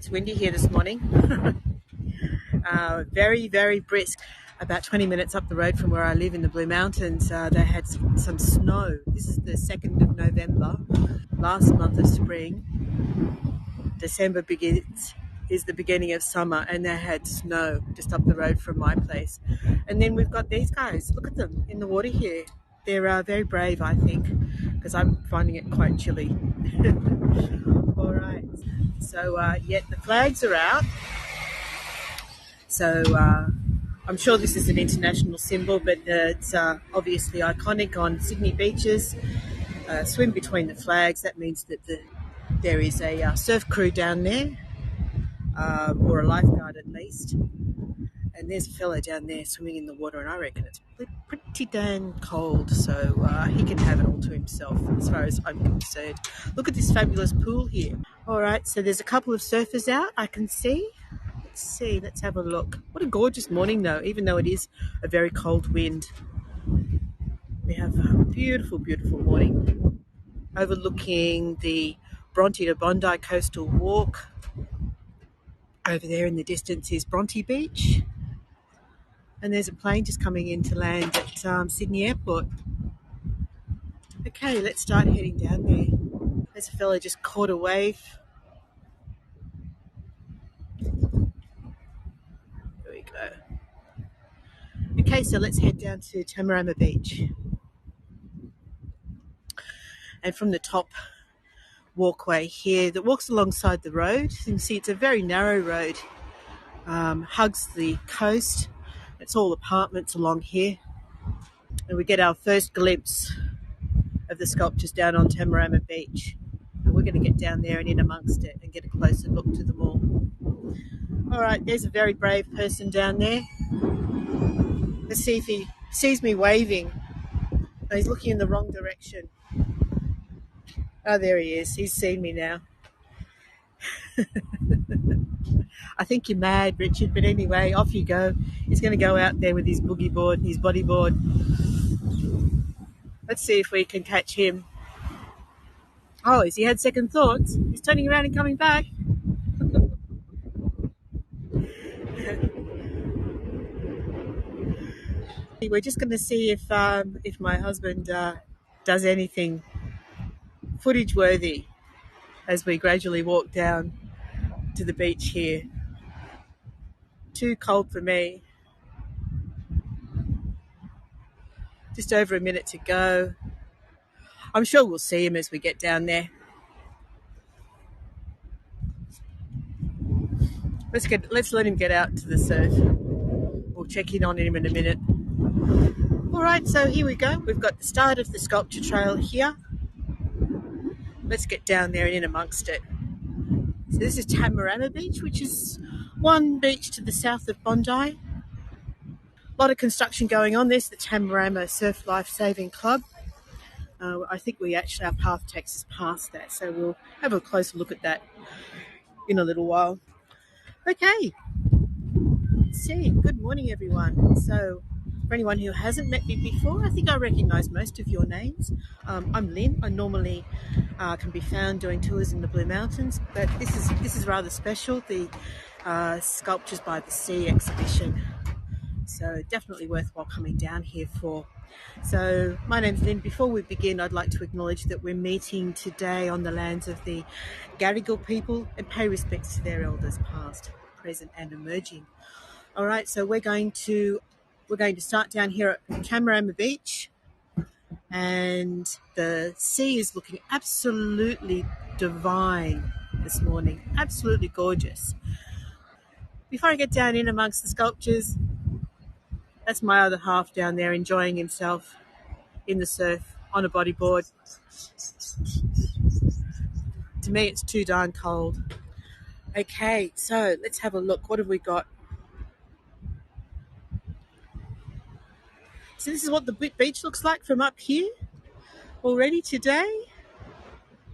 It's windy here this morning. Very, very brisk. About 20 minutes up the road from where I live in the Blue Mountains, they had some snow. This is the 2nd of November, last month of spring. December is the beginning of summer, and they had snow just up the road from my place. And then we've got these guys. Look at them in the water here. They're very brave, I think, because I'm finding it quite chilly. All right. So, the flags are out. So I'm sure this is an international symbol, but it's obviously iconic on Sydney beaches. Swim between the flags. That means that there is a surf crew down there, or a lifeguard at least. And there's a fella down there swimming in the water, and I reckon it's pretty damn cold, so he can have it all to himself as far as I'm concerned. Look at this fabulous pool here. All right, so there's a couple of surfers out, I can see. Let's have a look. What a gorgeous morning though, even though it is a very cold wind. We have a beautiful, beautiful morning overlooking the Bondi to Bondi coastal walk. Over there in the distance is Bondi Beach. And there's a plane just coming in to land at Sydney Airport. Okay, let's start heading down there. There's a fella just caught a wave. There we go. Okay, so let's head down to Tamarama Beach. And from the top walkway here that walks alongside the road, you can see it's a very narrow road, hugs the coast. It's all apartments along here. And we get our first glimpse of the sculptures down on Tamarama Beach. And we're going to get down there and in amongst it and get a closer look to them all. All right, there's a very brave person down there. Let's see if he sees me waving. Oh, he's looking in the wrong direction. Oh, there he is. He's seen me now. I think you're mad, Richard, but anyway, off you go. He's going to go out there with his boogie board, his bodyboard. Let's see if we can catch him. Oh, has he had second thoughts? He's turning around and coming back. We're just going to see if my husband does anything footage worthy as we gradually walk down to the beach here. Too cold for me. Just over a minute to go. I'm sure we'll see him as we get down there. Let's let him get out to the surf. We'll check in on him in a minute. All right, so here we go. We've got the start of the sculpture trail here. Let's get down there and in amongst it. So this is Tamarama Beach, which is one beach to the south of Bondi. A lot of construction going on. There's the Tamarama Surf Life Saving Club. I think our path takes us past that, so we'll have a closer look at that in a little while. Okay, let's see. Good morning, everyone. So, for anyone who hasn't met me before, I think I recognise most of your names. I'm Lynn. I normally can be found doing tours in the Blue Mountains, but this is rather special. The Sculptures by the Sea exhibition. So definitely worthwhile coming down here for. So my name's Lynn. Before we begin, I'd like to acknowledge that we're meeting today on the lands of the Gadigal people and pay respects to their elders past, present and emerging. All right, so we're going to start down here at Tamarama Beach, and the sea is looking absolutely divine this morning, absolutely gorgeous. Before I get down in amongst the sculptures, that's my other half down there enjoying himself in the surf on a bodyboard. To me, it's too darn cold. Okay, so let's have a look. What have we got? So this is what the beach looks like from up here already today.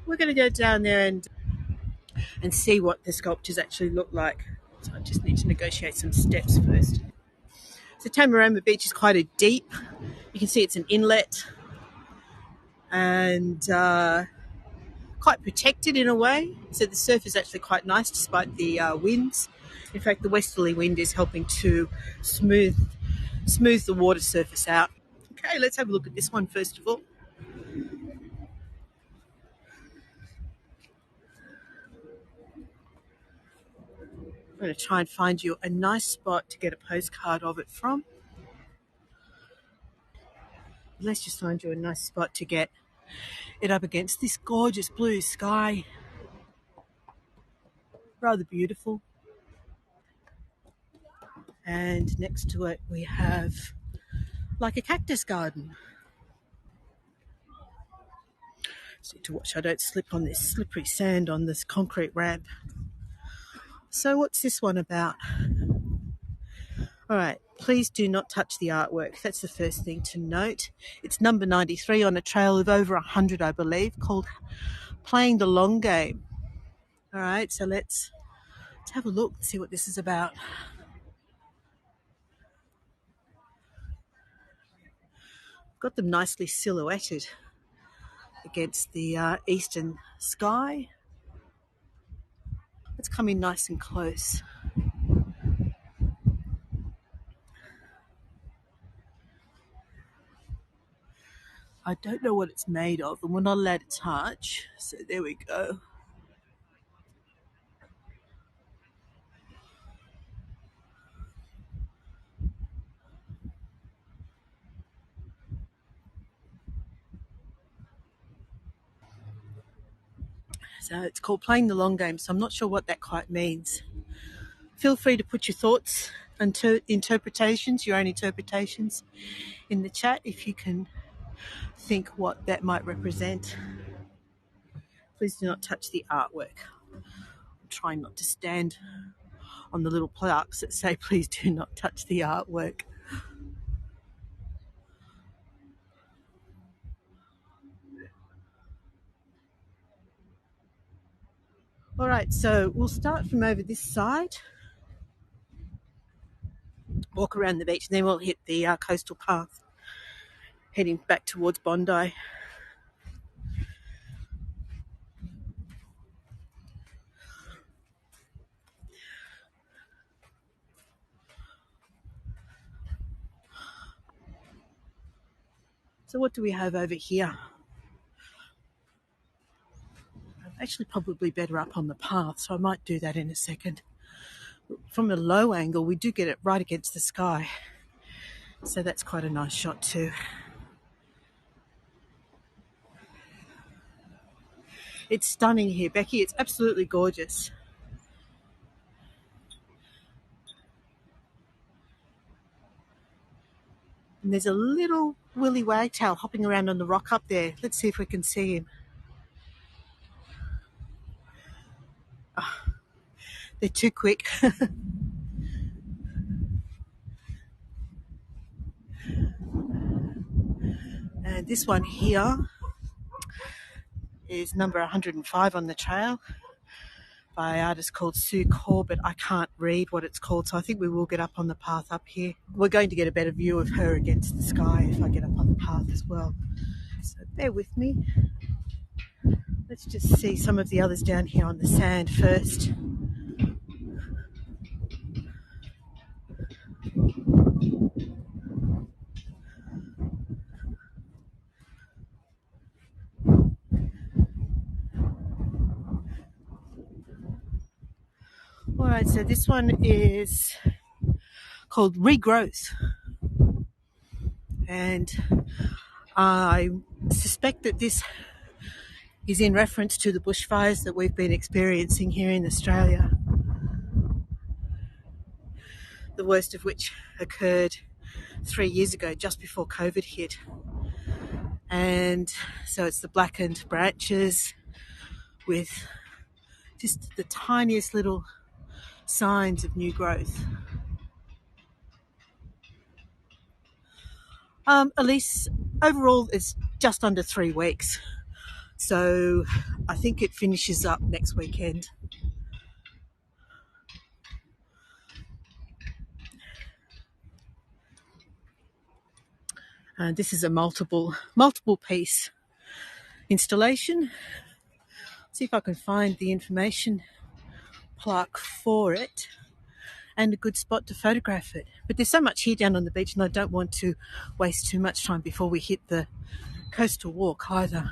We're going to go down there and see what the sculptures actually look like. So I just need to negotiate some steps first. So Tamarama Beach is quite a deep. You can see it's an inlet and quite protected in a way. So the surf is actually quite nice despite the winds. In fact, the westerly wind is helping to smooth the water surface out. Okay, let's have a look at this one first of all. I'm going to try and find you a nice spot to get a postcard of it from. Let's just find you a nice spot to get it up against this gorgeous blue sky. Rather beautiful. And next to it we have like a cactus garden. So to watch I don't slip on this slippery sand on this concrete ramp. So what's this one about? All right, please do not touch the artwork. That's the first thing to note. It's number 93 on a trail of over 100, I believe, called Playing the Long Game. All right, so let's have a look and see what this is about. Got them nicely silhouetted against the eastern sky. Let's come in nice and close. I don't know what it's made of, and we're not allowed to touch, so there we go. So it's called Playing the Long Game, so I'm not sure what that quite means. Feel free to put your thoughts and interpretations, your own interpretations, in the chat if you can think what that might represent. Please do not touch the artwork. I'm trying not to stand on the little plaques that say please do not touch the artwork. All right, so we'll start from over this side, walk around the beach, and then we'll hit the coastal path heading back towards Bondi. So what do we have over here? I'm actually probably better up on the path, so I might do that in a second. From a low angle, we do get it right against the sky, so that's quite a nice shot too. It's stunning here, Becky. It's absolutely gorgeous. And there's a little willy wagtail hopping around on the rock up there. Let's see if we can see him. Oh, they're too quick. And this one here is number 105 on the trail by an artist called Sue Core, but I can't read what it's called, so I think we will get up on the path up here. We're going to get a better view of her against the sky if I get up on the path as well. So bear with me. Let's just see some of the others down here on the sand first. All right, so this one is called Regrowth. And I suspect that this is in reference to the bushfires that we've been experiencing here in Australia, the worst of which occurred 3 years ago, just before COVID hit. And so it's the blackened branches with just the tiniest little signs of new growth. Elise, overall it's just under 3 weeks. So I think it finishes up next weekend. This is a multiple piece installation See if I can find the information plaque for it and a good spot to photograph it. But there's so much here down on the beach, and I don't want to waste too much time before we hit the coastal walk either.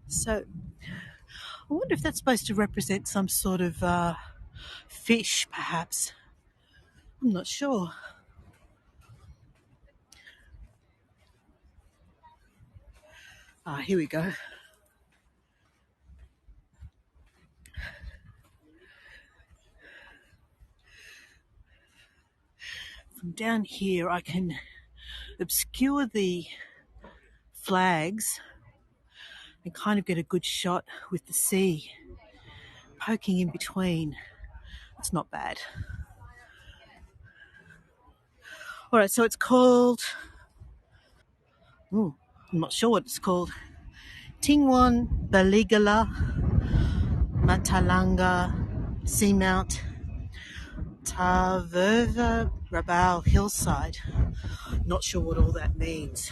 So I wonder if that's supposed to represent some sort of fish, perhaps. I'm not sure. Here we go. From down here, I can obscure the flags and kind of get a good shot with the sea poking in between. It's not bad. All right, so it's called, I'm not sure what it's called, Tingwan Baligala Matalanga Seamount Taverva Rabal Hillside. Not sure what all that means.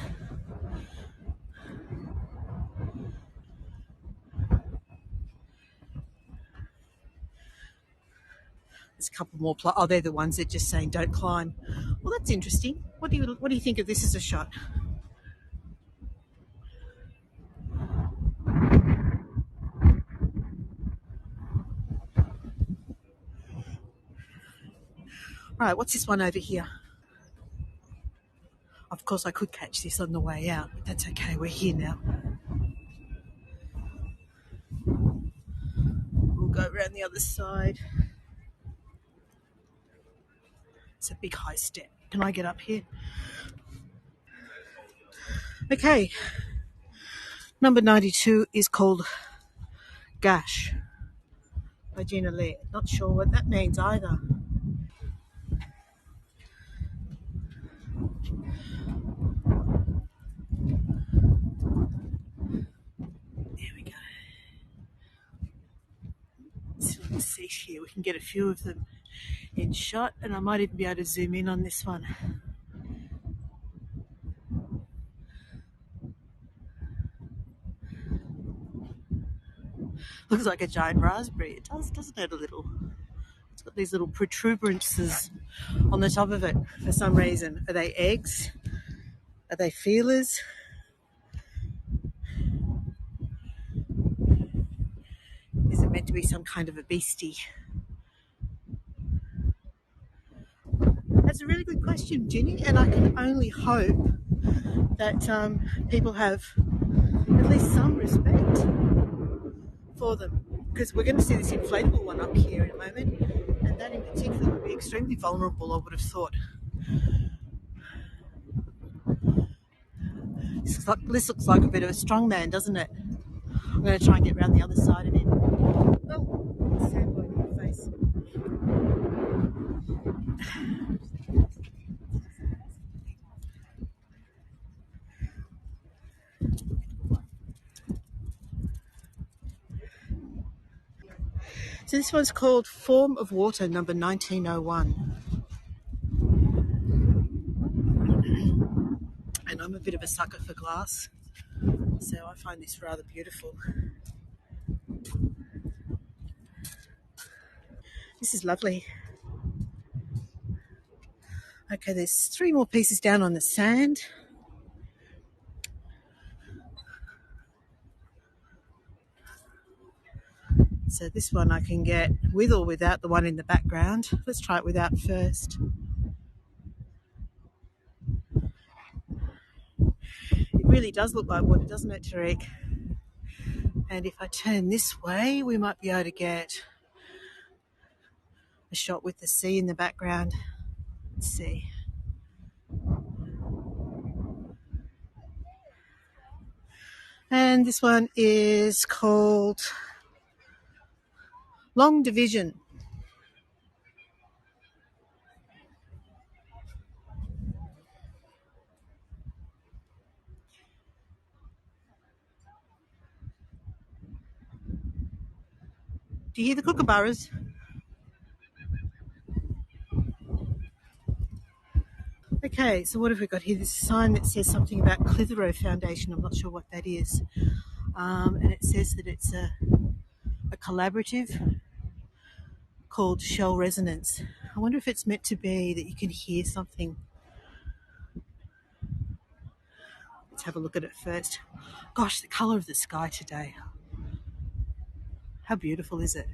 There's a couple more. They're the ones that just saying don't climb. Well, that's interesting. What do you think of this as a shot? All right, what's this one over here? Of course, I could catch this on the way out, but that's okay. We're here now. We'll go around the other side. It's a big high step. Can I get up here? Okay. Number 92 is called Gash by Gina Lee. Not sure what that means either. There we go. Let's see here. We can get a few of them in shot, and I might even be able to zoom in on this one. Looks like a giant raspberry. It does, doesn't it, a little? It's got these little protuberances on the top of it for some reason. Are they eggs? Are they feelers? Is it meant to be some kind of a beastie? That's a really good question, Ginny, and I can only hope that people have at least some respect for them, because we're going to see this inflatable one up here in a moment, and that in particular would be extremely vulnerable, I would have thought. This looks like a bit of a strongman, doesn't it? I'm going to try and get around the other side of it. Oh, sandboy in your face. So this one's called Form of Water, number 1901. And I'm a bit of a sucker for glass, so I find this rather beautiful. This is lovely. Okay, there's 3 more pieces down on the sand. So this one I can get with or without the one in the background. Let's try it without first. It really does look like water, doesn't it, Tariq? And if I turn this way, we might be able to get a shot with the sea in the background. Let's see. And this one is called Long Division. Do you hear the kookaburras? Okay, so what have we got here? This sign that says something about Clitheroe Foundation. I'm not sure what that is. And it says that it's a collaborative called Shell Resonance. I wonder if it's meant to be that you can hear something. Let's have a look at it first. Gosh, the colour of the sky today. How beautiful is it?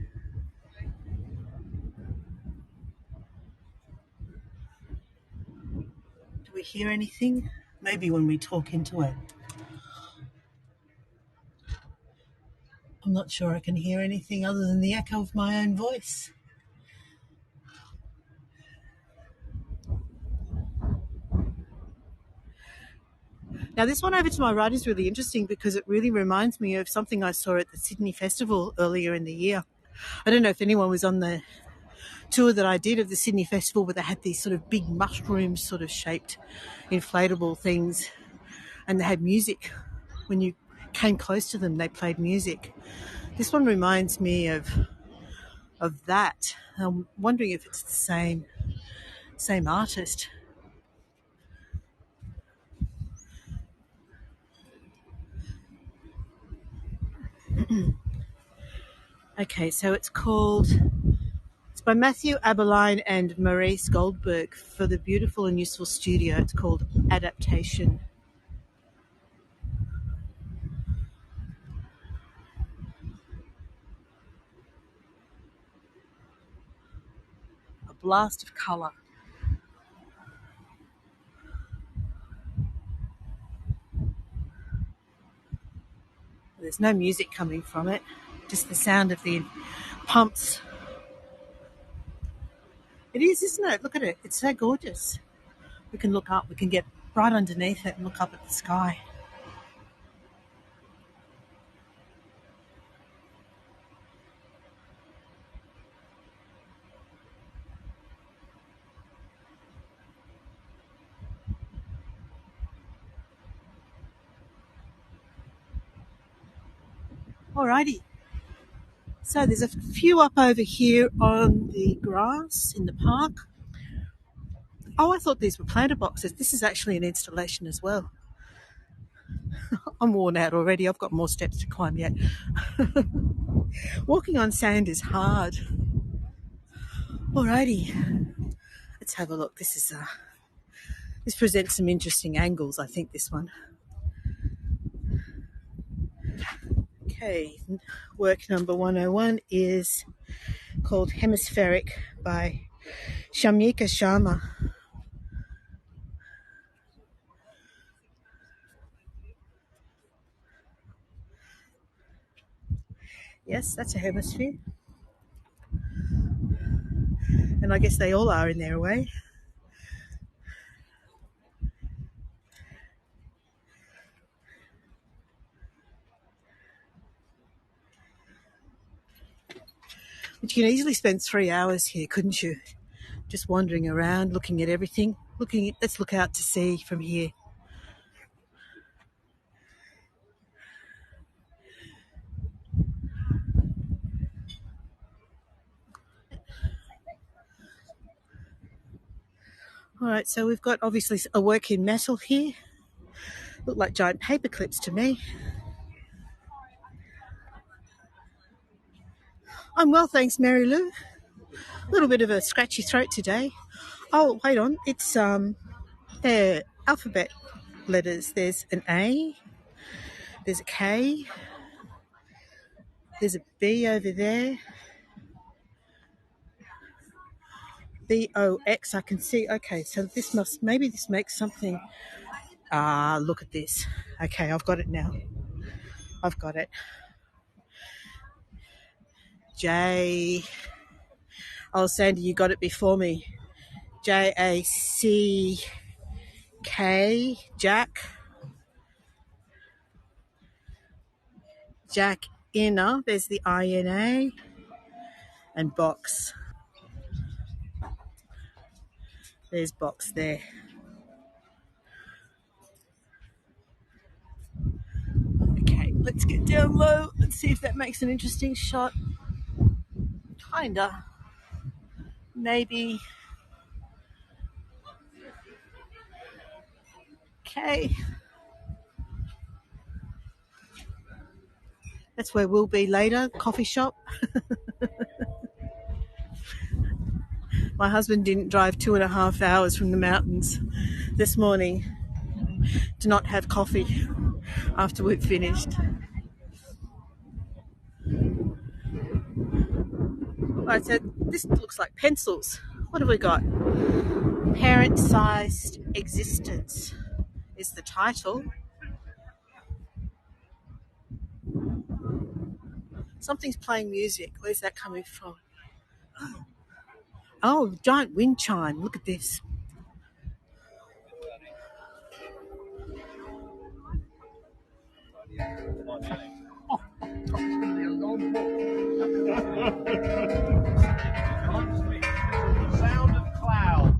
Do we hear anything? Maybe when we talk into it. I'm not sure I can hear anything other than the echo of my own voice. Now, this one over to my right is really interesting because it really reminds me of something I saw at the Sydney Festival earlier in the year. I don't know if anyone was on the tour that I did of the Sydney Festival, but they had these sort of big mushroom sort of shaped inflatable things, and they had music. When you came close to them, they played music. This one reminds me of that. I'm wondering if it's the same artist. Okay, so it's by Matthew Aberline and Maurice Goldberg for the beautiful and useful studio. It's called Adaptation. A blast of colour. There's no music coming from it, just the sound of the pumps. It is, isn't it? Look at it. It's so gorgeous. We can look up. We can get right underneath it and look up at the sky. Alrighty. So there's a few up over here on the grass in the park. Oh, I thought these were planter boxes. This is actually an installation as well. I'm worn out already. I've got more steps to climb yet. Walking on sand is hard. Alrighty. Let's have a look. This presents some interesting angles, I think, this one. Okay, work number 101 is called Hemispheric by Shamyika Sharma. Yes, that's a hemisphere. And I guess they all are in their way. But you can easily spend 3 hours here, couldn't you? Just wandering around, looking at everything. Let's look out to sea from here. All right, so we've got obviously a work in metal here. Look like giant paper clips to me. I'm well, thanks, Mary Lou. A little bit of a scratchy throat today. Oh, wait on. It's they're alphabet letters. There's an A, there's a K, there's a B over there. BOX, I can see. Okay, so maybe this makes something. Look at this. Okay, I've got it now. I've got it. J. Oh, Sandy, you got it before me. JACK, Jack. Jack inner. There's the INA. And box. There's box there. Okay, let's get down low. Let's see if that makes an interesting shot. Kinda. Maybe. Okay. That's where we'll be later, coffee shop. My husband didn't drive 2.5 hours from the mountains this morning to not have coffee after we'd finished. I said, this looks like pencils. What have we got? Parent-sized existence is the title. Something's playing music. Where's that coming from? Oh, giant wind chime. Look at this. Sound of cloud.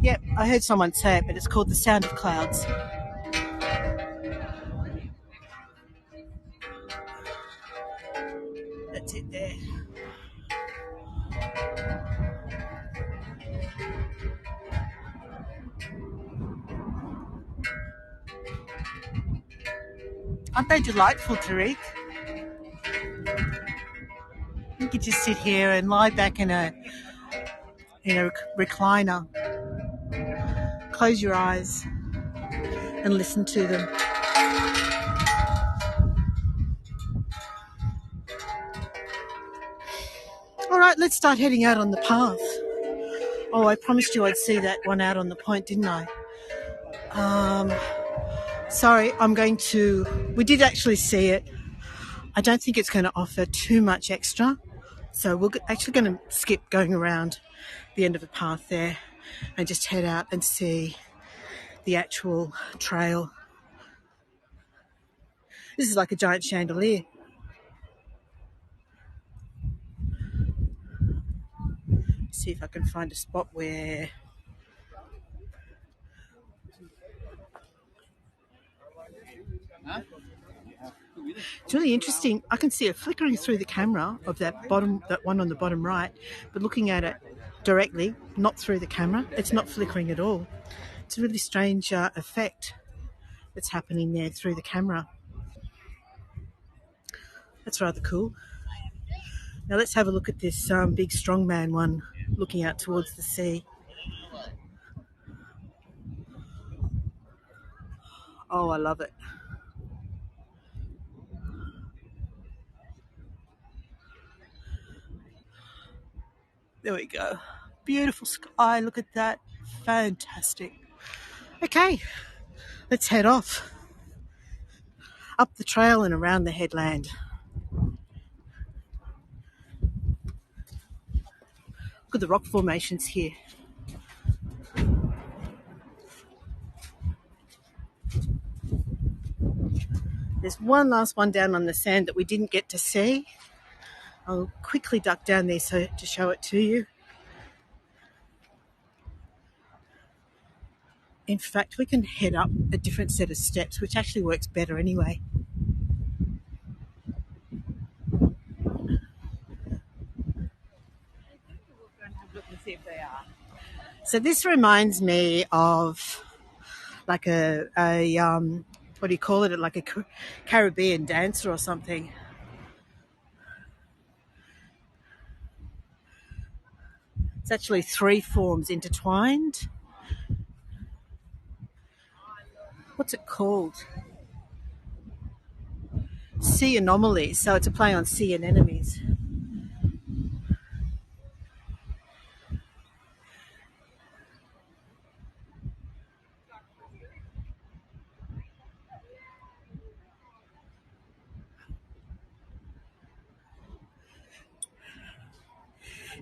Yep, I heard someone say it, but it's called the sound of clouds. That's it there. Aren't they delightful, Tariq? You could just sit here and lie back in a recliner, close your eyes and listen to them. All right, let's start heading out on the path. Oh, I promised you I'd see that one out on the point, didn't I? Sorry, we did actually see it. I don't think it's going to offer too much extra. So we're actually going to skip going around the end of the path there and just head out and see the actual trail. This is like a giant chandelier. See if I can find a spot where... It's really interesting. I can see it flickering through the camera of that one on the bottom right, but looking at it directly, not through the camera, it's not flickering at all. It's a really strange effect that's happening there through the camera. That's rather cool. Now let's have a look at this big strongman one looking out towards the sea. Oh, I love it. There we go. Beautiful sky. Look at that. Fantastic. Okay, let's head off. Up the trail and around the headland. Look at the rock formations here. There's one last one down on the sand that we didn't get to see. I'll quickly duck down there to show it to you. In fact, we can head up a different set of steps, which actually works better anyway. So this reminds me of like a what do you call it? Like a Caribbean dancer or something. It's actually 3 forms intertwined. What's it called? Sea anomalies. So it's a play on sea anemones.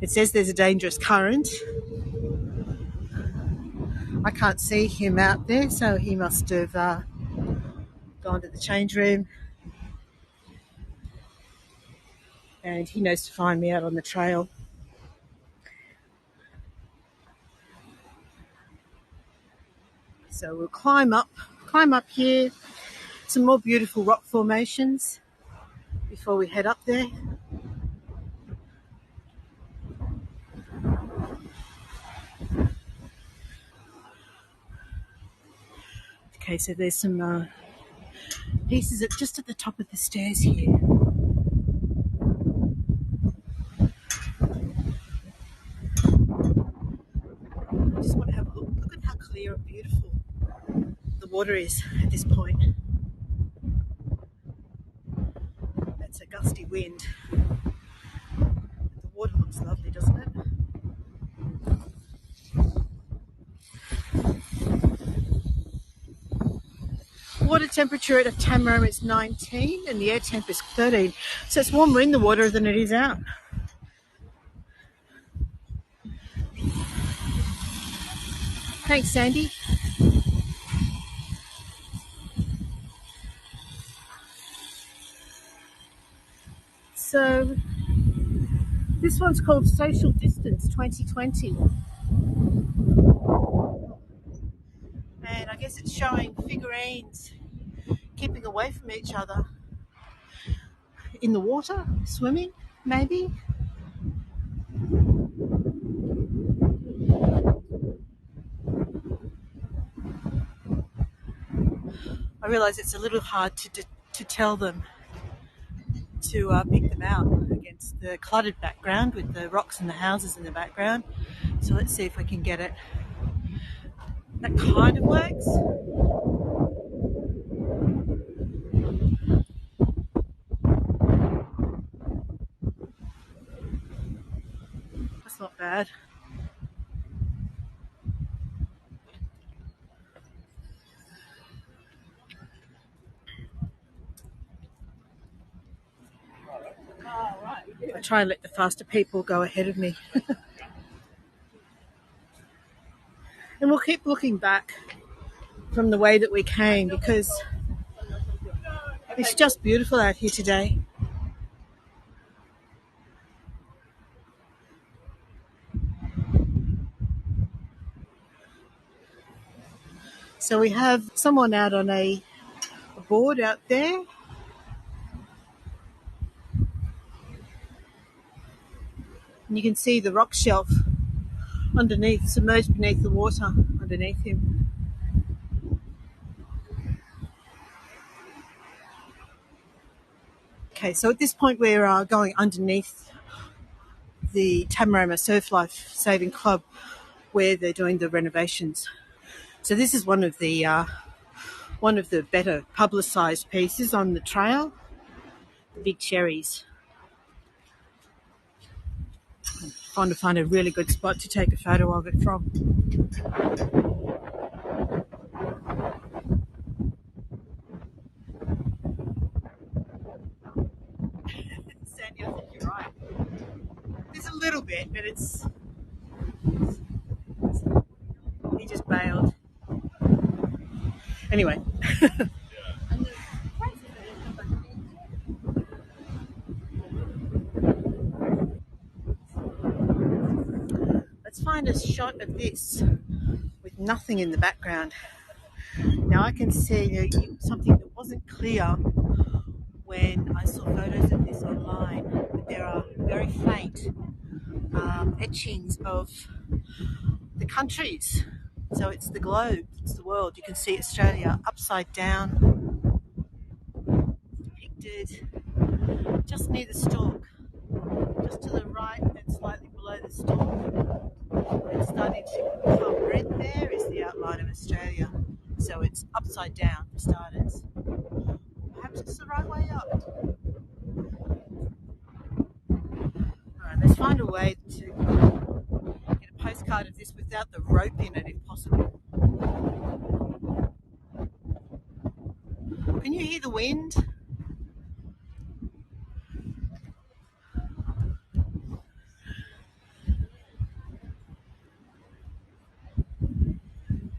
It says there's a dangerous current. I can't see him out there, so he must have gone to the change room. and he knows to find me out on the trail. So we'll climb up here, some more beautiful rock formations before we head up there. Okay, so there's some pieces just at the top of the stairs here. I just want to have a look. Look at how clear and beautiful the water is at this point. That's a gusty wind. The water looks lovely, doesn't it? Water temperature at Tamarama is 19 and the air temp is 13. So it's warmer in the water than it is out. Thanks, Sandy. So this one's called Social Distance 2020. And I guess it's showing figurines keeping away from each other in the water, swimming, maybe. I realise it's a little hard to tell them to pick them out against the cluttered background with the rocks and the houses in the background. So let's see if we can get it. That kind of works. That's not bad. I try and let the faster people go ahead of me. And we'll keep looking back from the way that we came because it's just beautiful out here today. So we have someone out on a board out there. And you can see the rock shelf underneath, submerged beneath the water underneath him. Okay, so at this point we're going underneath the Tamarama Surf Life Saving Club where they're doing the renovations. So this is one of the better publicised pieces on the trail, the big cherries. I'm trying to find a really good spot to take a photo of it from. Sandy, I think you're right. There's a little bit, but it's he just bailed. Anyway. Let's find a shot of this with nothing in the background. Now I can see something that wasn't clear when I saw photos of this online, but there are very faint etchings of the countries. So it's the globe, it's the world. You can see Australia upside down, depicted just near the stalk, just to the right and slightly below the stalk. It's starting to become red. There is the outline of Australia. So it's upside down for starters. Perhaps it's the right way up. Alright, let's find a way to get a postcard of this without the rope in it if possible. Can you hear the wind?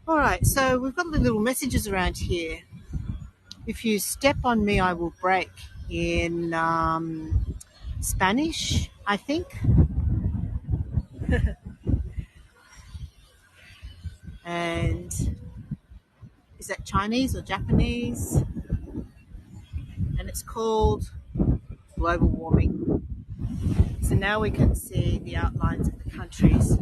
Alright, so we've got the little messages around here. If you step on me, I will break in Spanish, I think. And is that Chinese or Japanese? And it's called global warming. So now we can see the outlines of the countries.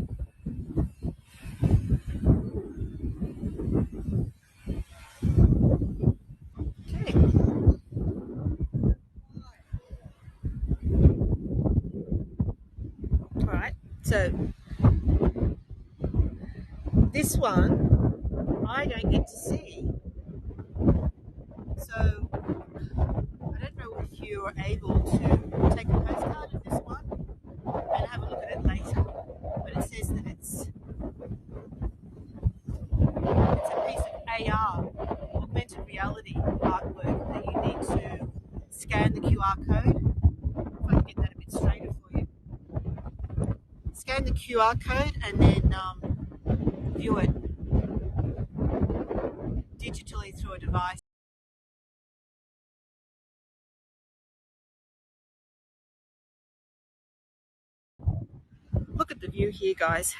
Okay. All right. So this one I don't get to see. So I don't know if you're able to take a postcard of this one and have a look at it later. But it says that it's a piece of AR, augmented reality artwork, that you need to scan the QR code. If I can get that a bit straighter for you. Scan the QR code and then view it digitally through a device. Look at the view here, guys.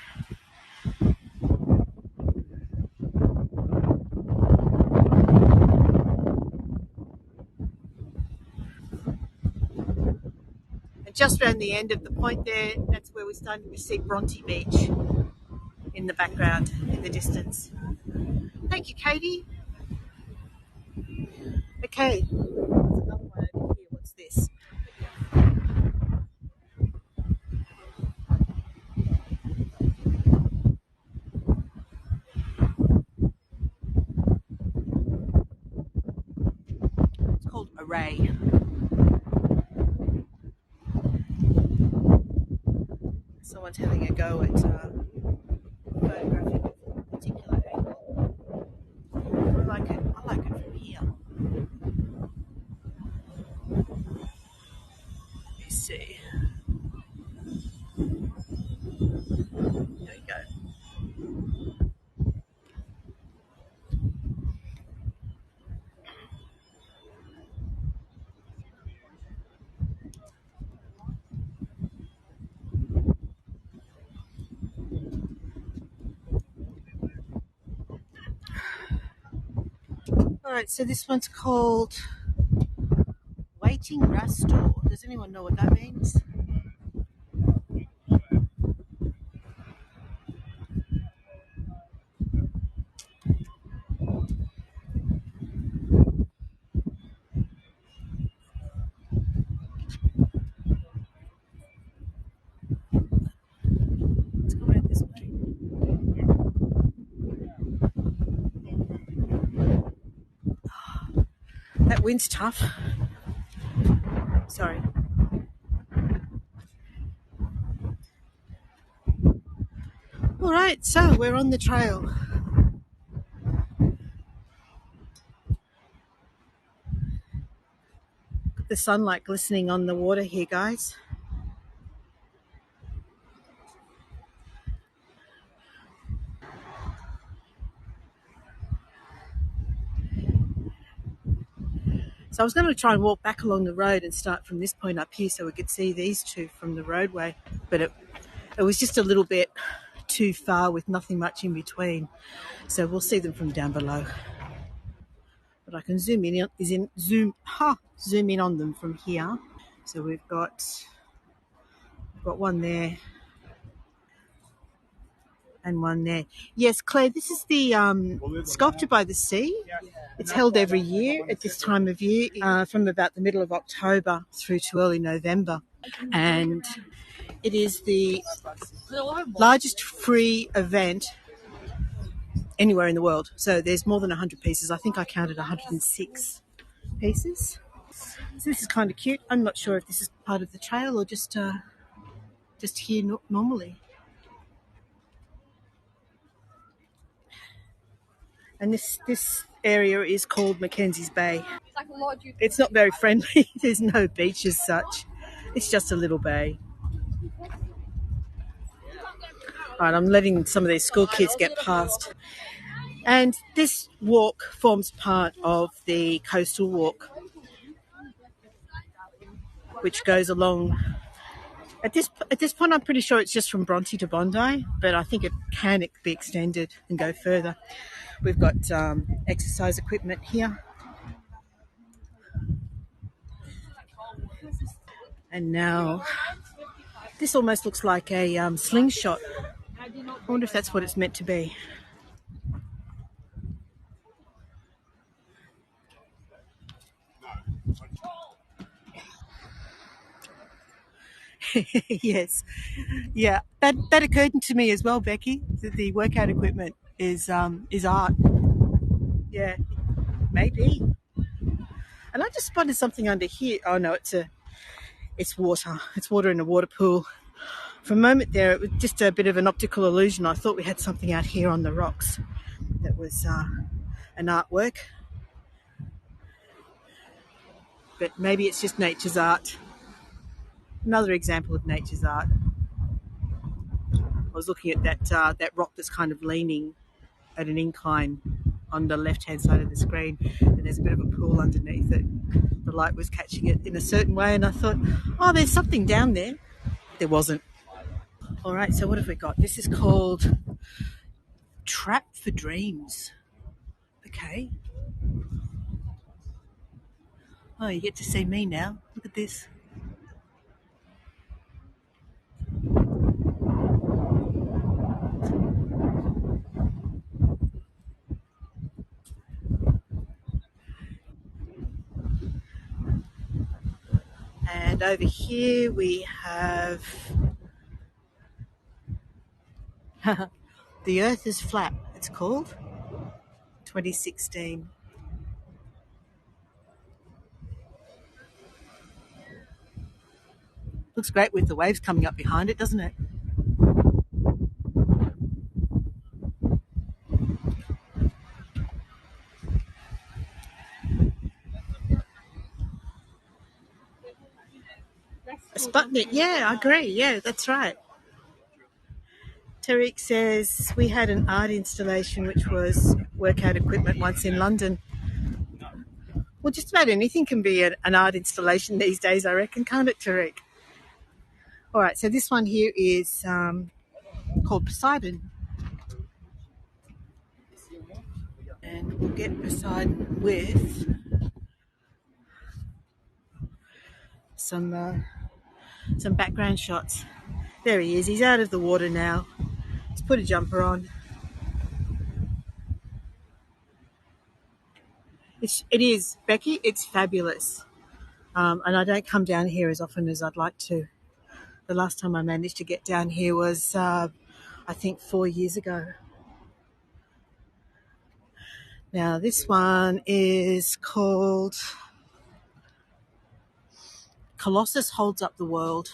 And just around the end of the point there, that's where we're starting to see Bondi Beach in the background, in the distance. Thank you, Katie. Okay, there's another one over here. What's this? It's called Array. Someone's having a go at photographing a particular angle. I like it from here. Let me see. There we go. All right, so this one's called Waiting Restore. Does anyone know what that means? Let's go right this way. That wind's tough. Sorry. All right, so we're on the trail. The sunlight glistening on the water here, guys. So I was going to try and walk back along the road and start from this point up here so we could see these two from the roadway, but it was just a little bit too far with nothing much in between. So we'll see them from down below. But I can zoom in on them from here. So we've got one there and one there. Yes, Claire, this is the Sculpture by the Sea. It's held every year at this time of year, from about the middle of October through to early November. And it is the largest free event anywhere in the world. So there's more than 100 pieces. I think I counted 106 pieces. So this is kind of cute. I'm not sure if this is part of the trail or just here normally. And this area is called Mackenzie's Bay. It's not very friendly. There's no beach as such. It's just a little bay. All right, I'm letting some of these school kids get past. And this walk forms part of the coastal walk. which goes along. At this point, I'm pretty sure it's just from Bronte to Bondi, but I think it can be extended and go further. We've got exercise equipment here. And now this almost looks like a slingshot. I wonder if that's what it's meant to be. Yes. Yeah, that occurred to me as well, Becky, that the workout equipment is art. Yeah, maybe. And I just spotted something under here. Oh no, it's water. It's water in a water pool. For a moment there, it was just a bit of an optical illusion. I thought we had something out here on the rocks that was an artwork. But maybe it's just nature's art. Another example of nature's art. I was looking at that rock that's kind of leaning at an incline on the left-hand side of the screen, and there's a bit of a pool underneath it. The light was catching it in a certain way, and I thought, oh, there's something down there. There wasn't. All right, so what have we got? This is called Trap for Dreams. Okay. Oh, you get to see me now. Look at this. And over here we have The Earth is Flat, it's called. 2016. Looks great with the waves coming up behind it, doesn't it? A Sputnik, yeah, I agree. Yeah, that's right. Tariq says we had an art installation which was workout equipment once in London. Well, just about anything can be an art installation these days, I reckon, can't it, Tariq? All right, so this one here is called Poseidon. And we'll get Poseidon with some background shots. There he is. He's out of the water now. Let's put a jumper on. It is, Becky, it's fabulous. And I don't come down here as often as I'd like to. The last time I managed to get down here was, I think, 4 years ago. Now, this one is called Colossus Holds Up the World.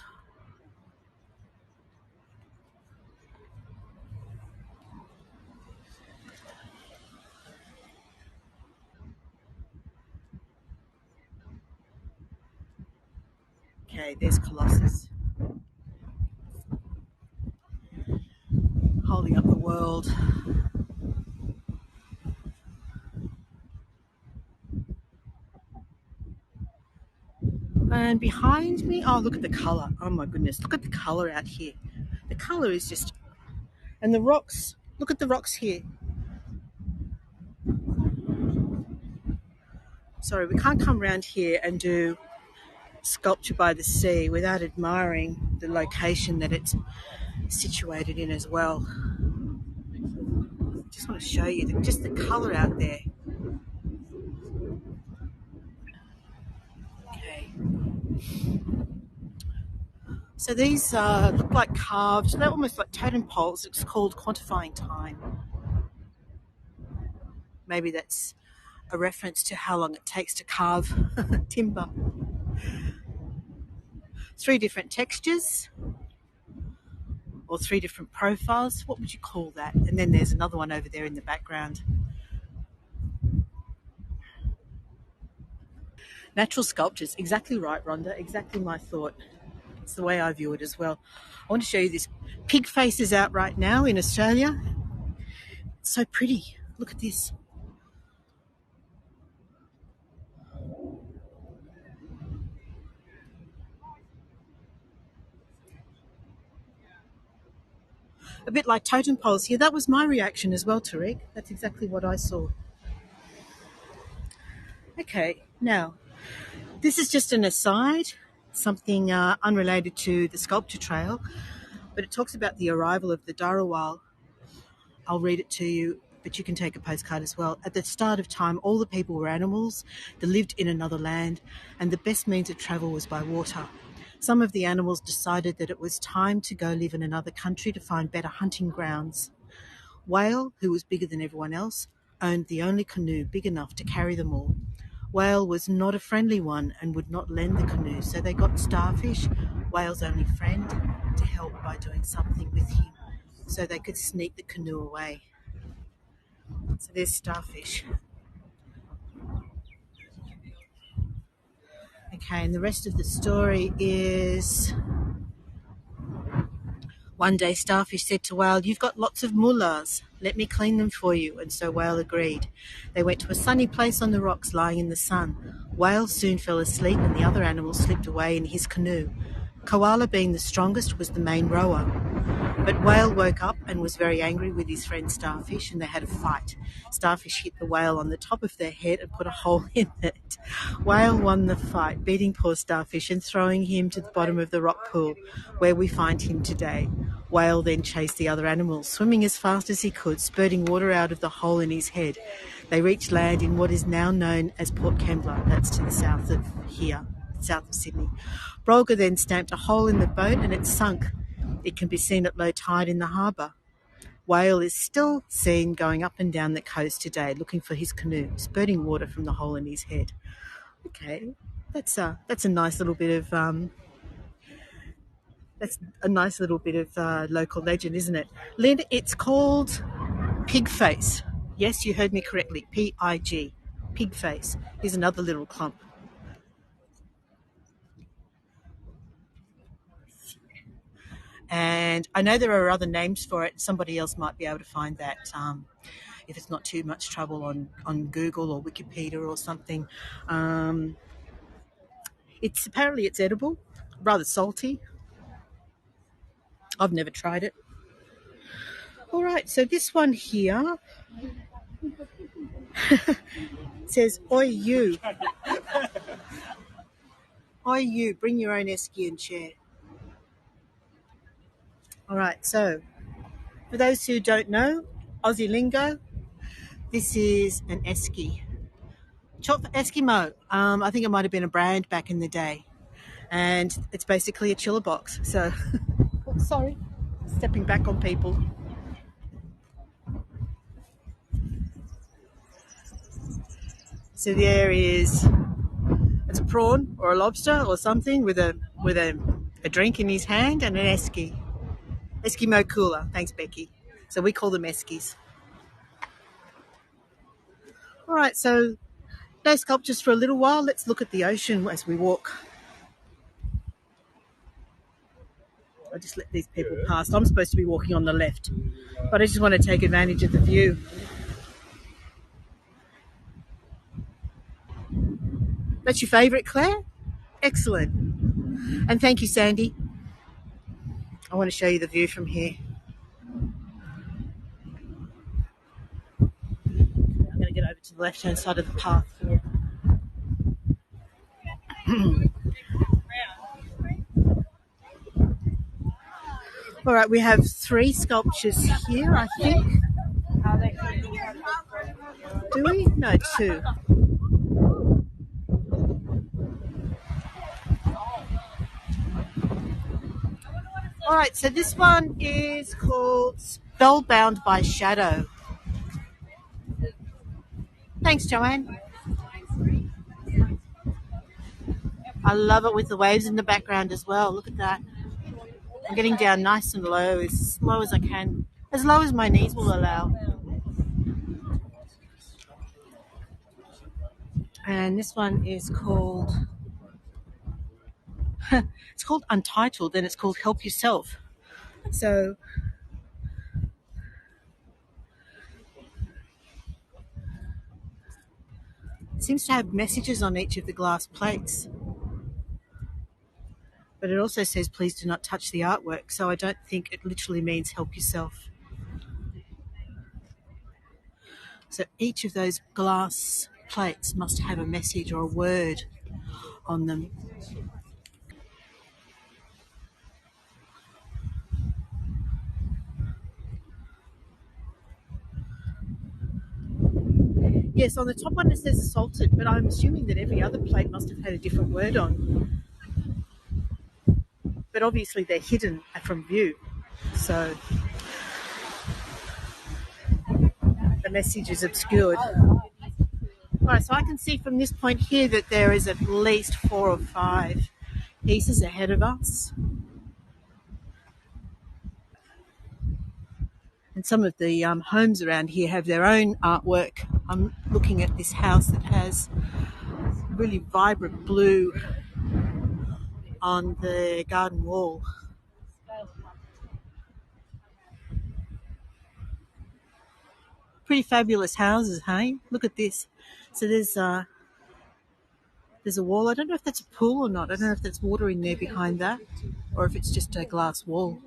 Okay, there's Colossus holding up the world. And behind me, oh, look at the colour. Oh my goodness, look at the colour out here. The colour is just, and the rocks, look at the rocks here. Sorry, we can't come around here and do sculpture by the sea without admiring the location that it's situated in as well. Just want to show you just the colour out there. Okay. So these look like carved, they're almost like totem poles. It's called quantifying time. Maybe that's a reference to how long it takes to carve timber. 3 different textures or 3 different profiles. What would you call that? And then there's another one over there in the background. Natural sculptures. Exactly right, Rhonda. Exactly my thought. It's the way I view it as well. I want to show you this. Pig face is out right now in Australia. It's so pretty. Look at this. a bit like totem poles here. That was my reaction as well, Tariq. That's exactly what I saw. Okay, now, this is just an aside, something unrelated to the sculpture trail, but it talks about the arrival of the Darawal. I'll read it to you, but you can take a postcard as well. At the start of time, all the people were animals that lived in another land, and the best means of travel was by water. Some of the animals decided that it was time to go live in another country to find better hunting grounds. Whale, who was bigger than everyone else, owned the only canoe big enough to carry them all. Whale was not a friendly one and would not lend the canoe, so they got Starfish, Whale's only friend, to help by doing something with him so they could sneak the canoe away. So there's Starfish. Okay, and the rest of the story is... One day Starfish said to Whale, "You've got lots of mullahs. Let me clean them for you." And so Whale agreed. They went to a sunny place on the rocks lying in the sun. Whale soon fell asleep and the other animals slipped away in his canoe. Koala, being the strongest, was the main rower. But Whale woke up and was very angry with his friend Starfish, and they had a fight. Starfish hit the whale on the top of their head and put a hole in it. Whale won the fight, beating poor Starfish and throwing him to the bottom of the rock pool, where we find him today. Whale then chased the other animals, swimming as fast as he could, spurting water out of the hole in his head. They reached land in what is now known as Port Kembla. That's to the south of here, south of Sydney. Brolga then stamped a hole in the boat and it sunk. It can be seen at low tide in the harbour. Whale is still seen going up and down the coast today, looking for his canoe, spurting water from the hole in his head. Okay, that's a nice little bit of local legend, isn't it? Lynn, it's called Pig Face. Yes, you heard me correctly. P-I-G. Pig Face. Here's another little clump. And I know there are other names for it. Somebody else might be able to find that if it's not too much trouble on Google or Wikipedia or something. It's edible, rather salty. I've never tried it. All right, so this one here says, "Oi you, oi you, bring your own esky and chair." All right, so for those who don't know, Aussie lingo, this is an esky. Short for Eskimo. I think it might have been a brand back in the day. And it's basically a chiller box. So, sorry, stepping back on people. So there is, it's a prawn or a lobster or something with a drink in his hand and an esky. Eskimo cooler. Thanks, Becky. So we call them eskies. All right, so no sculptures for a little while. Let's look at the ocean as we walk. I just let these people pass. I'm supposed to be walking on the left, but I just want to take advantage of the view. That's your favourite, Claire? Excellent. And thank you, Sandy. I want to show you the view from here. I'm going to get over to the left-hand side of the path here. All right, we have 3 sculptures here, I think. Do we? No, 2. All right, so this one is called Spellbound by Shadow. Thanks, Joanne. I love it with the waves in the background as well. Look at that. I'm getting down nice and low, as low as I can, as low as my knees will allow. And this one is called, it's called Untitled, and it's called Help Yourself. So it seems to have messages on each of the glass plates. But But it also says, please do not touch the artwork. So I don't think it literally means help yourself. So each of those glass plates must have a message or a word on them. Yes, on the top one it says assaulted, but I'm assuming that every other plate must have had a different word on. But obviously they're hidden from view. So the message is obscured. Right, so I can see from this point here that there is at least 4 or 5 pieces ahead of us. And some of the homes around here have their own artwork. I'm looking at this house that has really vibrant blue on the garden wall. Pretty fabulous houses, hey? Look at this. So there's a wall. I don't know if that's a pool or not. I don't know if there's water in there behind that or if it's just a glass wall.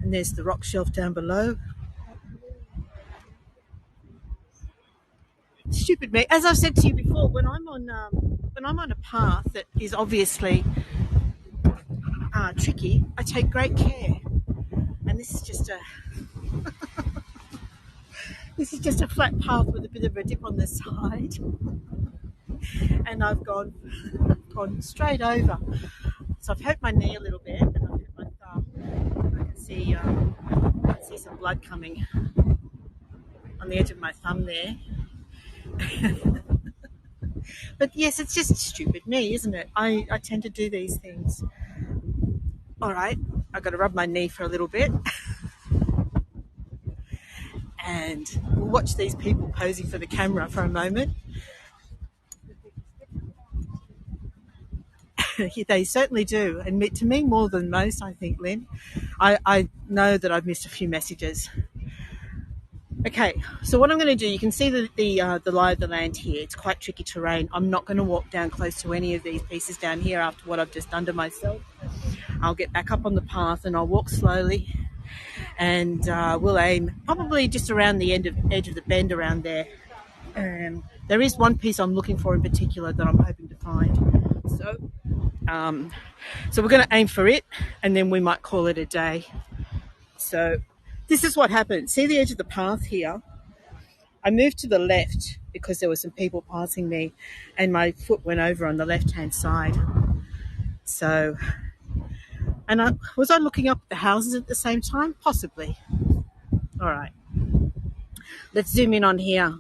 And there's the rock shelf down below. Stupid me. As I've said to you before, when I'm on a path that is obviously tricky, I take great care. And this is just a flat path with a bit of a dip on the side, and I've gone straight over. So I've hurt my knee a little bit, and I've hurt my thumb. I can see some blood coming on the edge of my thumb there. But yes, it's just stupid me, isn't it? I tend to do these things. All right, I've got to rub my knee for a little bit. And we'll watch these people posing for the camera for a moment. They certainly do. And to me, more than most, I think, Lynn. I know that I've missed a few messages. Okay, so what I'm going to do, you can see the lie of the land here. It's quite tricky terrain. I'm not going to walk down close to any of these pieces down here after what I've just done to myself. I'll get back up on the path and I'll walk slowly, and we'll aim probably just around the edge of the bend around there. There is one piece I'm looking for in particular that I'm hoping to find. So we're going to aim for it, and then we might call it a day. So this is what happened. See the edge of the path here? I moved to the left because there were some people passing me, and my foot went over on the left-hand side. So, and was I looking up at the houses at the same time? Possibly. All right. Let's zoom in on here.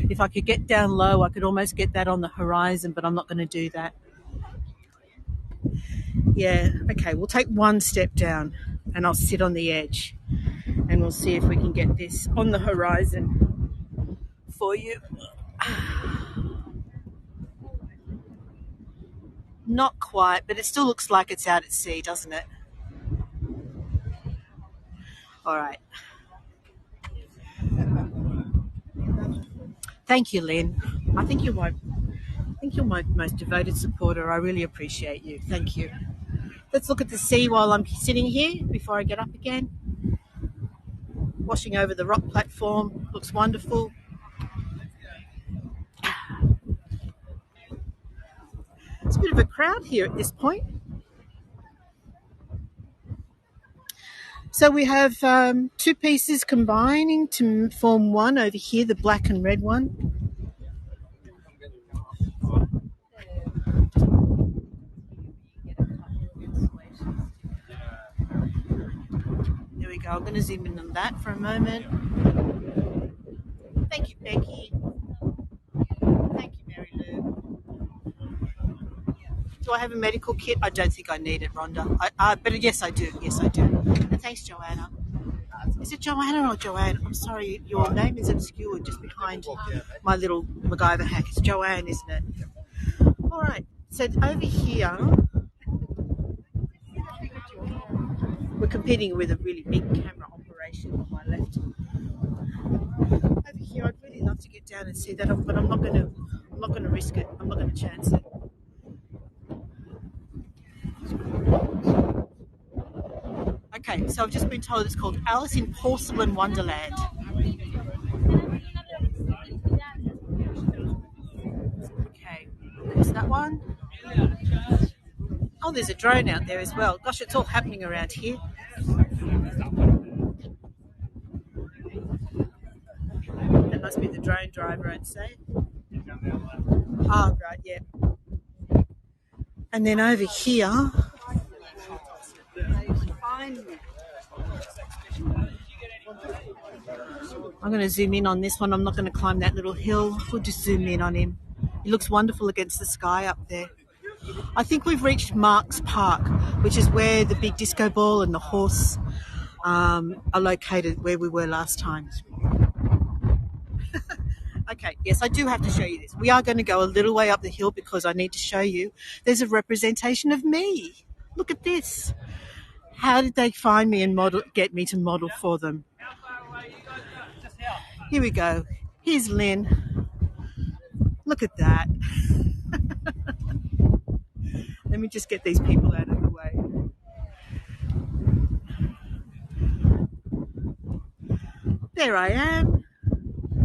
If I could get down low, I could almost get that on the horizon, but I'm not going to do that. Yeah, okay, we'll take one step down and I'll sit on the edge and we'll see if we can get this on the horizon for you. Not quite, but it still looks like it's out at sea, doesn't it? All right. Thank you, Lynn. I think you're my most devoted supporter. I really appreciate you. Thank you. Let's look at the sea while I'm sitting here before I get up again. Washing over the rock platform. Looks wonderful. It's a bit of a crowd here at this point. So we have 2 pieces combining to form one over here, the black and red one. There we go. I'm going to zoom in on that for a moment. Thank you, Becky. Thank you, Mary Lou. Do I have a medical kit? I don't think I need it, Rhonda. But yes, I do. Yes, I do. And thanks, Joanna. Is it Joanna or Joanne? I'm sorry, your name is obscured just behind my little MacGyver hack. It's Joanne, isn't it? All right. So over here, we're competing with a really big camera operation on my left. Over here, I'd really love to get down and see that, but I'm not going to risk it. I'm not going to chance it. Okay, so I've just been told it's called Alice in Porcelain Wonderland. Okay, there's that one. Oh, there's a drone out there as well. Gosh, it's all happening around here. That must be the drone driver, I'd say. Oh, right, yeah. And then over here, I'm going to zoom in on this one. I'm not going to climb that little hill. We'll just zoom in on him. He looks wonderful against the sky up there. I think we've reached Marks Park, which is where the big disco ball and the horse are located, where we were last time. Okay, yes, I do have to show you this. We are going to go a little way up the hill because I need to show you. There's a representation of me. Look at this. How did they find me and get me to model for them? Here we go. Here's Lynn. Look at that. Let me just get these people out of the way. There I am.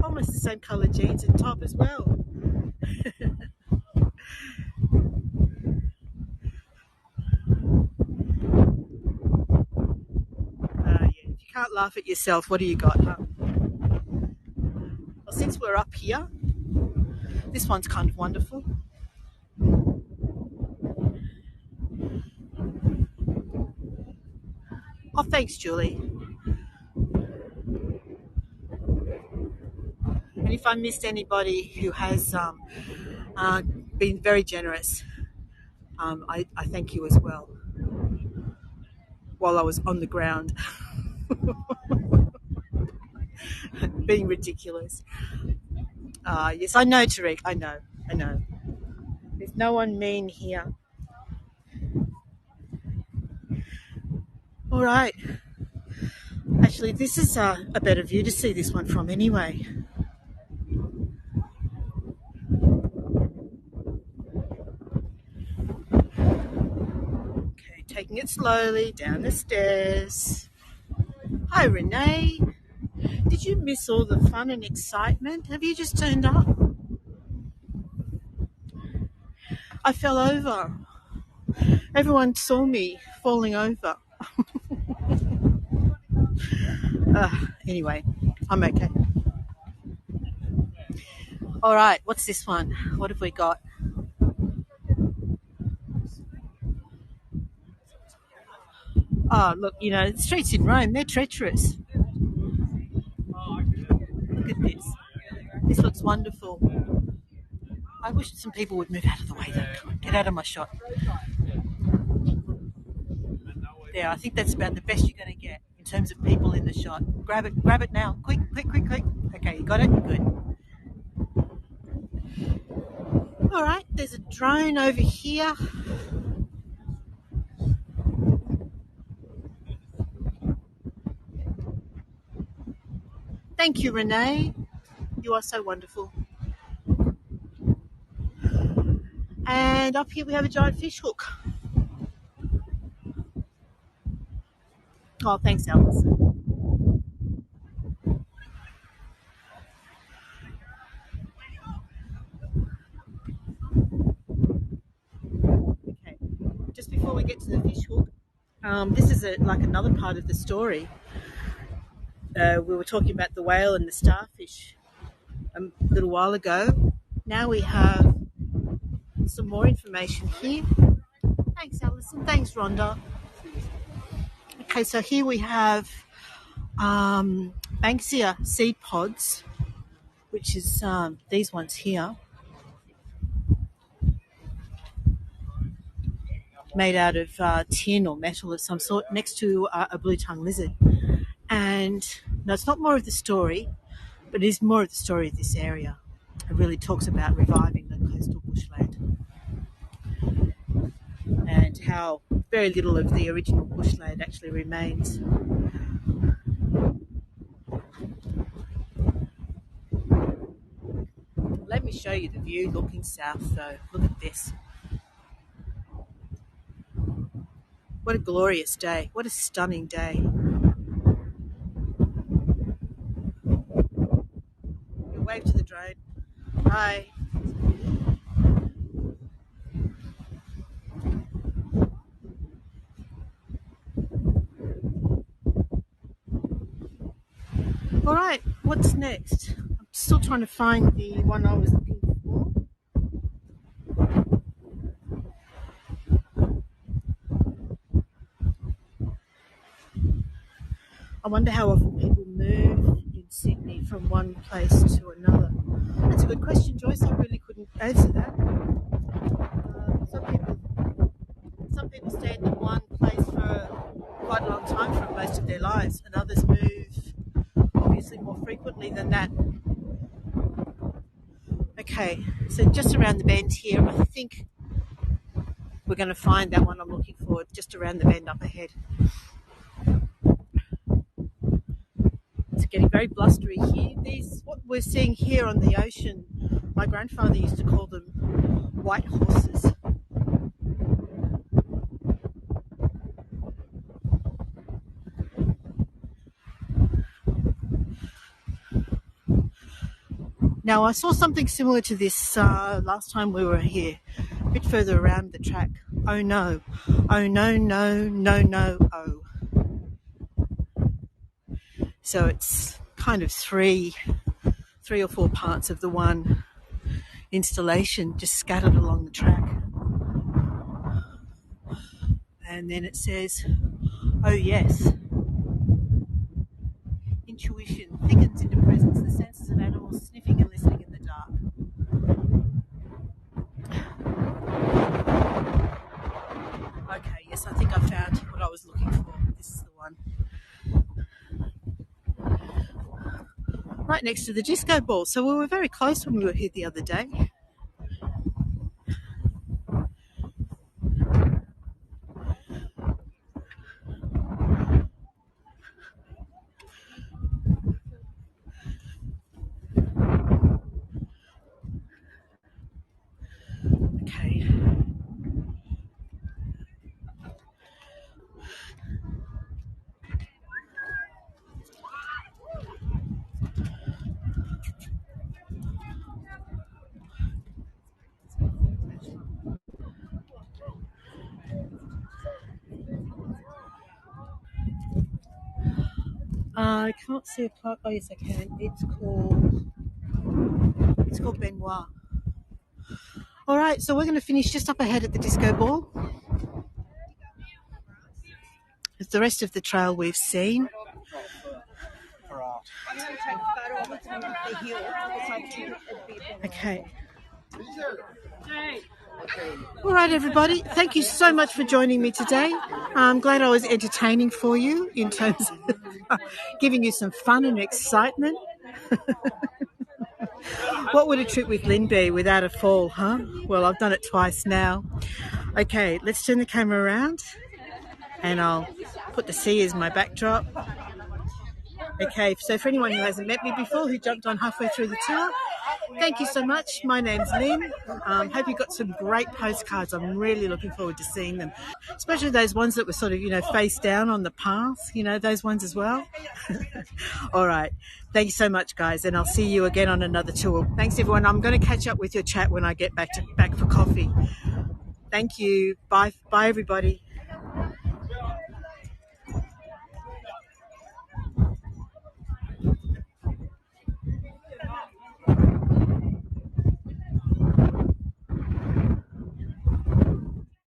Almost the same colour jeans and top as well. Yeah. If you can't laugh at yourself, what do you got, huh? Well, since we're up here, this one's kind of wonderful. Oh, thanks, Julie. And if I missed anybody who has been very generous, I thank you as well. While I was on the ground, being ridiculous. Yes, I know, Tariq. I know. There's no one mean here. All right. Actually, this is a better view to see this one from anyway. Okay, taking it slowly down the stairs. Hi, Renee. Did you miss all the fun and excitement? Have you just turned up? I fell over. Everyone saw me falling over. Anyway, I'm okay. All right, what's this one? What have we got? Oh, look, streets in Rome, they're treacherous. Look at this. This looks wonderful. I wish some people would move out of the way, though. Get out of my shot. There, I think that's about the best you're going to get in terms of people in the shot. Grab it now. Quick. Okay, you got it? Good. All right, there's a drone over here. Thank you, Renee. You are so wonderful. And up here we have a giant fish hook. Oh, thanks, Alice. Okay, just before we get to the fish hook, this is like another part of the story. We were talking about the whale and the starfish a little while ago. Now we have some more information here. Thanks, Alison. Thanks, Rhonda. Okay, so here we have Banksia seed pods, which is these ones here, made out of tin or metal of some sort, next to a blue-tongued lizard. And no, it's not more of the story, but it is more of the story of this area. It really talks about reviving the coastal bushland and how very little of the original bushland actually remains. show you the view looking south though. Look at this. What a glorious day. What a stunning day. Wave to the drone. Hi. All right, what's next? I'm still trying to find the one I was looking for. I wonder how often people move in Sydney from one place to another. That's a good question, Joyce. I really couldn't answer that. Some people stay in one place for quite a long time for most of their lives, and others move obviously more frequently than that. Okay, so just around the bend here, I think we're going to find that one I'm looking for, just around the bend up ahead. It's getting very blustery here. What we're seeing here on the ocean, my grandfather used to call them white horses. Now, I saw something similar to this last time we were here, a bit further around the track. Oh no, oh no, no, no, no, oh. So it's kind of three or four parts of the one installation just scattered along the track. And then it says, oh yes, intuition thickens into presence, the senses of animals sniffing and listening in the dark. Okay, yes, I think I found what I was looking for. This is the one. Right next to the disco ball. So we were very close when we were here the other day. Okay. I can't see a park. Oh yes, I can. It's called Benoit. All right, so we're going to finish just up ahead at the disco ball. It's the rest of the trail we've seen. Okay. All right, everybody. Thank you so much for joining me today. I'm glad I was entertaining for you in terms of giving you some fun and excitement. What would a trip with Lynn be without a fall, huh? Well, I've done it twice now. Okay, let's turn the camera around and I'll put the sea as my backdrop. Okay, so for anyone who hasn't met me before, who jumped on halfway through the tour, thank you so much. My name's Lynn. Hope you got some great postcards. I'm really looking forward to seeing them, especially those ones that were sort of, face down on the path, those ones as well. All right. Thank you so much, guys, and I'll see you again on another tour. Thanks, everyone. I'm going to catch up with your chat when I get back for coffee. Thank you. Bye, everybody.